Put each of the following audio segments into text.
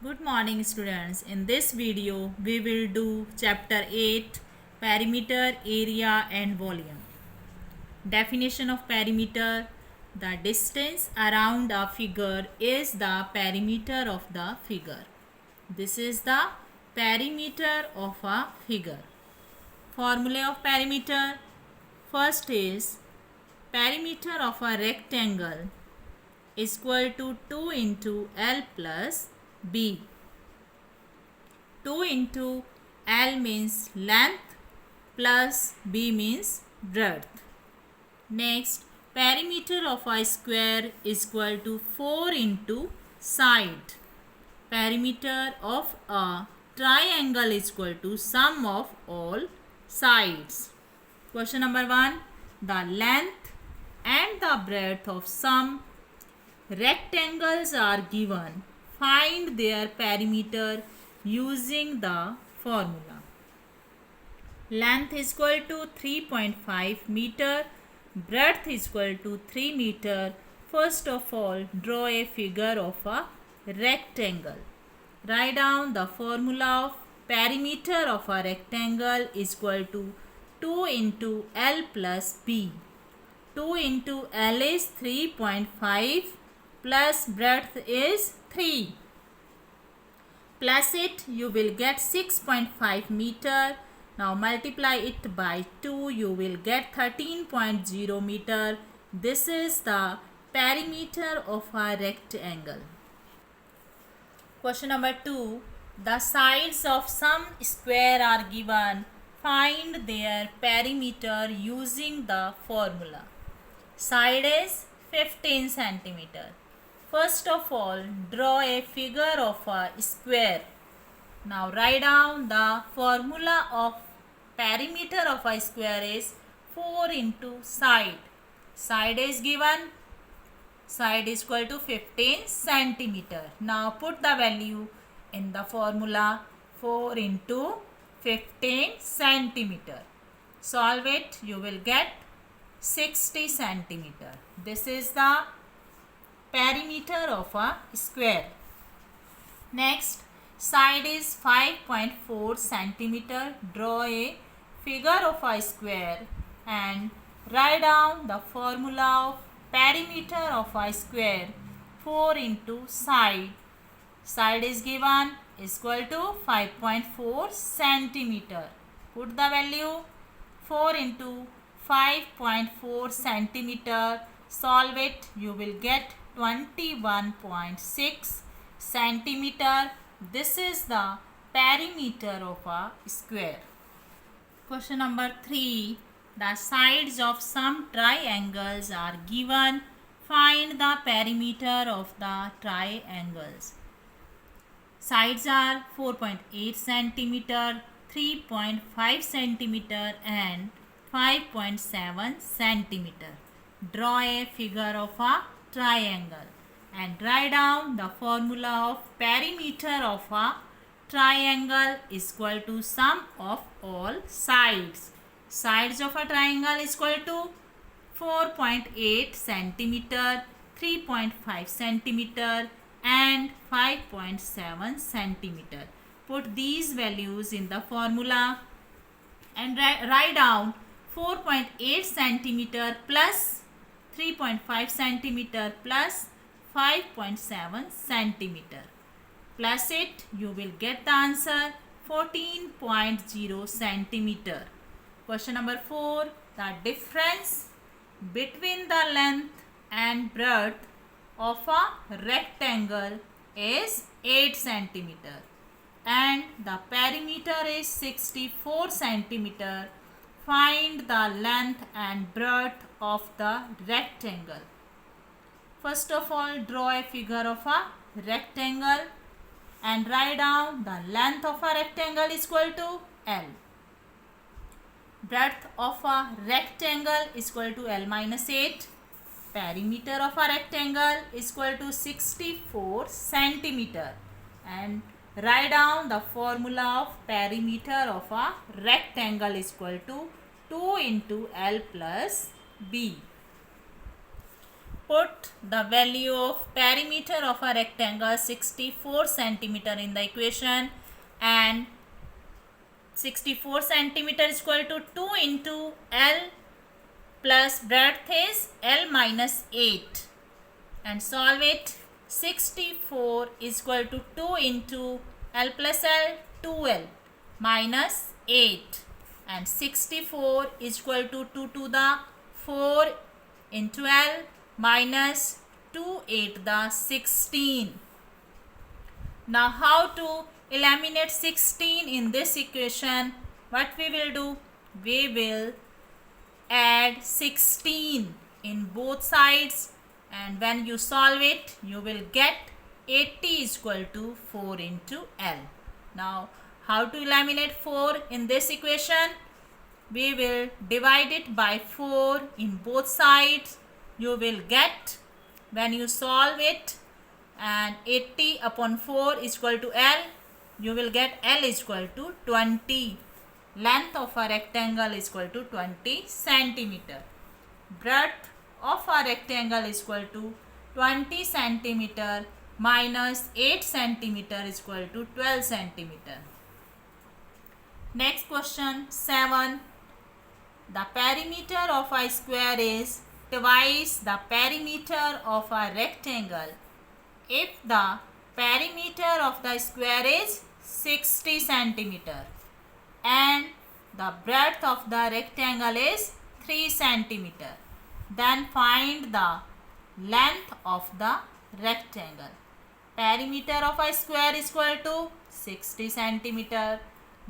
Good morning students. In this video we will do chapter 8 perimeter, area and volume. Definition of perimeter: the distance around a figure is the perimeter of the figure. This is the perimeter of a figure. Formula of perimeter: first is perimeter of a rectangle is equal to 2 into L plus B. 2 into L means length plus B means breadth. Next, perimeter of a square is equal to 4 into side. Perimeter of a triangle is equal to sum of all sides. Question number 1. The length and the breadth of some rectangles are given. Find their perimeter using the formula. Length is equal to 3.5 meter. Breadth is equal to 3 meter. First of all, draw a figure of a rectangle. Write down the formula of perimeter of a rectangle is equal to 2 into L plus B. 2 into L is 3.5 plus breadth is 3. Plus it, you will get 6.5 meter. Now multiply it by 2, you will get 13.0 meter. This is the perimeter of a rectangle. Question number 2. The sides of some square are given. Find their perimeter using the formula. Side is 15 centimeter. First of all, draw a figure of a square. Now write down the formula of perimeter of a square is 4 into side. Side is given. Side is equal to 15 centimeter. Now put the value in the formula. 4 into 15 centimeter. Solve it. You will get 60 centimeter. This is the perimeter of a square. Next, side is 5.4 centimeter. Draw a figure of a square and write down the formula of perimeter of a square. 4 into side. Side is given is equal to 5.4 centimeter. Put the value 4 into 5.4 centimeter. Solve it. You will get 21.6 centimeter. This is the perimeter of a square. Question number 3. The sides of some triangles are given. Find the perimeter of the triangles. Sides are 4.8 centimeter, 3.5 centimeter and 5.7 centimeter. Draw a figure of a triangle and write down the formula of perimeter of a triangle is equal to sum of all sides. Sides of a triangle is equal to 4.8 centimeter, 3.5 centimeter and 5.7 centimeter. Put these values in the formula and write down 4.8 centimeter plus 3.5 centimeter plus 5.7 centimeter. Plus it, you will get the answer 14.0 centimeter. Question number 4. The difference between the length and breadth of a rectangle is 8 centimeter and the perimeter is 64 centimeter. Find the length and breadth of the rectangle. First of all, draw a figure of a rectangle and write down the length of a rectangle is equal to L. Breadth of a rectangle is equal to L minus 8. Perimeter of a rectangle is equal to 64 centimeter. And write down the formula of perimeter of a rectangle is equal to 2 into L plus B. Put the value of perimeter of a rectangle 64 centimeter in the equation, and 64 centimeter is equal to 2 into L plus breadth is L minus 8, and solve it. 64 is equal to 2 into L plus L, 2L minus 8, and 64 is equal to 2 to the 4 into L minus 2 8 the 16. Now how to eliminate 16 in this equation? What we will do? We will add 16 in both sides, and when you solve it you will get 80 is equal to 4 into L. Now how to eliminate 4 in this equation? We will divide it by 4 in both sides. You will get, when you solve it, and 80 upon 4 is equal to L, you will get L is equal to 20. Length of a rectangle is equal to 20 centimeter. Breadth of a rectangle is equal to 20 centimeter minus 8 centimeter is equal to 12 centimeter. Next question 7. The perimeter of a square is twice the perimeter of a rectangle if the perimeter of the square is 60 centimeter and the breadth of the rectangle is 3 centimeter. Then find the length of the rectangle. Perimeter of a square is equal to 60 centimeter.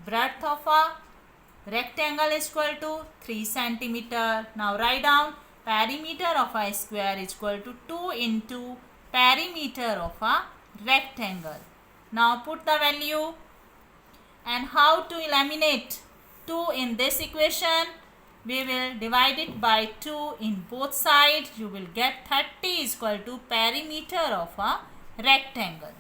Breadth of a rectangle is equal to 3 centimeter. Now write down perimeter of a square is equal to 2 into perimeter of a rectangle. Now put the value. And how to eliminate 2 in this equation? We will divide it by 2 in both sides. You will get 30 is equal to perimeter of a rectangle.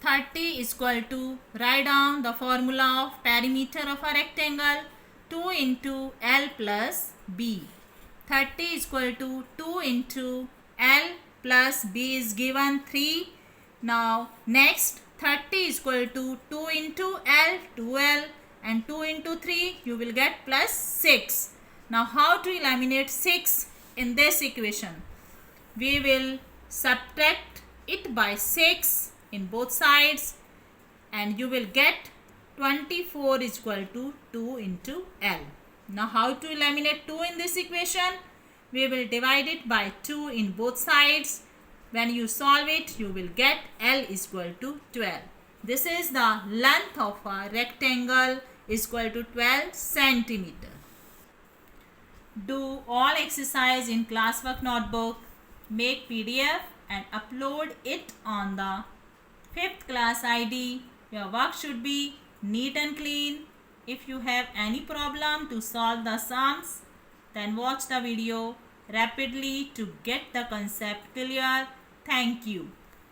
30 is equal to, write down the formula of perimeter of a rectangle, 2 into L plus B. 30 is equal to 2 into L plus B is given 3. Now next 30 is equal to 2 into L, 2L, and 2 into 3 you will get plus 6. Now how to eliminate 6 in this equation? We will subtract it by 6 in both sides and you will get 24 is equal to 2 into L. Now how to eliminate 2 in this equation? We will divide it by 2 in both sides. When you solve it, you will get L is equal to 12. This is the length of a rectangle is equal to 12 centimeter. Do all exercise in classwork notebook. Make PDF and upload it on the 5th class ID. Your work should be neat and clean. If you have any problem to solve the sums, then watch the video rapidly to get the concept clear. Thank you.